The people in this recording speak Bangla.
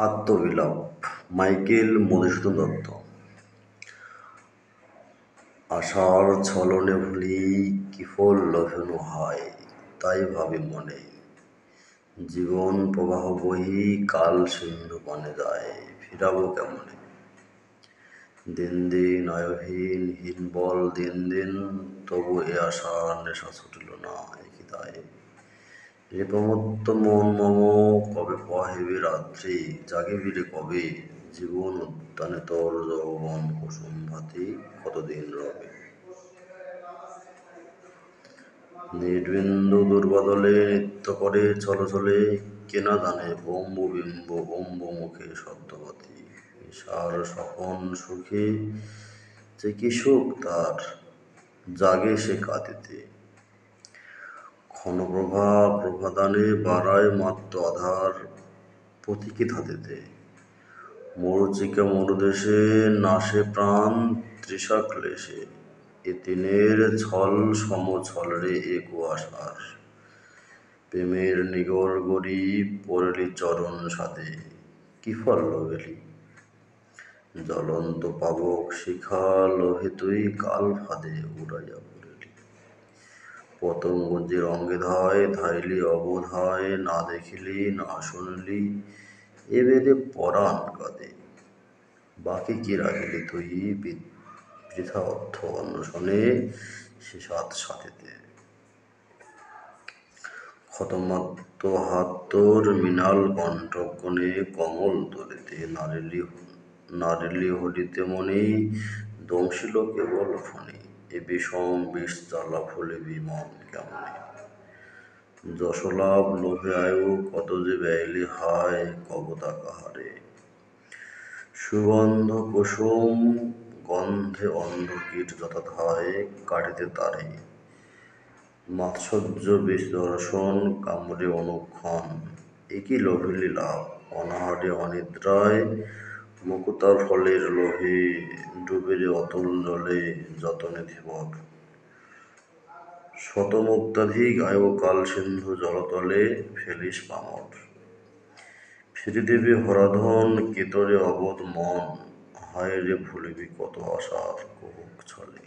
আত্মবিলাপ মাইকেল মধুসূদন দত্ত। আশার ছলনে ভুলি কি ফল লভেন হয়, তাই ভাবি মনে জীবন প্রবাহ বহি কাল সিন্ধু পানে যায়, ফিরাবো কেমনে। দিন দিন আয়হীন হীনবল দিন দিন, তবু এ আশার নেশা ছুটিল না একই দায়ে। রেপমত্ত মন মম কবে পহেবে রাত্রি, জাগিবি রে কবে জীবন উদ্যানে তোর যৌবন কুসুম ভাতি কতদিন রবে। নির্বিন্দু দুর্বাদলে নৃত্য করে চলে চলে, কেনা জানে বম্ববিম্ব বম্ব মুখে শব্দবতী নিশার স্বপন সুখে যে কি সুখ তার, জাগে সে কাঁদিতে। ক্ষণপ্রভা প্রভাদানে বাড়ায় মাত্র আধার পথিকে ধাঁধিতে। মরুচিকা মরুদেশে নাশে প্রাণ তৃষা ক্লেশে, এ তিনের ছল সম ছল রে এ কুয়াশার। প্রেমের নিগর গড়ি পড়লি চরণ সাধে, কি ফল লভিলি জ্বলন্ত পাবক শিখা লোহে তুই কাল ফাঁদে উড়াইয়া পড়িলি। পতঙ্গ যে রঙ্গে ধায় ধাইলি অবোধ হয়, না দেখিলি না শুনলি এ বেদে পরাণ কাঁদে। বাকি কি রাখিলি তুই বৃথা অর্থ অন্বেষণে সে সাত সাথীতে। ক্ষতমাত্র হাত তোর মৃণাল কণ্ঠক্ষণে কমল তলিতে নারিলি হলিতে মণি দংশিল কেবল ফণি। এ বিষম বিষ জ্বালা ভুলিবি মন কেমনে। যশলাভ লোভে আয়ু কত যে ব্যয়লি হায়, কবতা কাহারে। সুগন্ধ কুসুম গন্ধে অন্ধ কীট যথা ধায়, কাটিতে তারে মাৎসর্য বিষ দর্শন কামড়ে অনুক্ষণ। এ কি লভিলি লাভ অনাহারে অনিদ্রায়, মুকুতার ফলের লোভে ডুবে রে অতল জলে যতনে ধীবর। শতমুক্তাধিক আয়ু কাল সিন্ধু জলতলে ফেলিস পামর। ফিরে দেবে হরাধন কেতরে অবোধ মন, হায় রে ভুলিবি কত আশার কুহুক ছলে।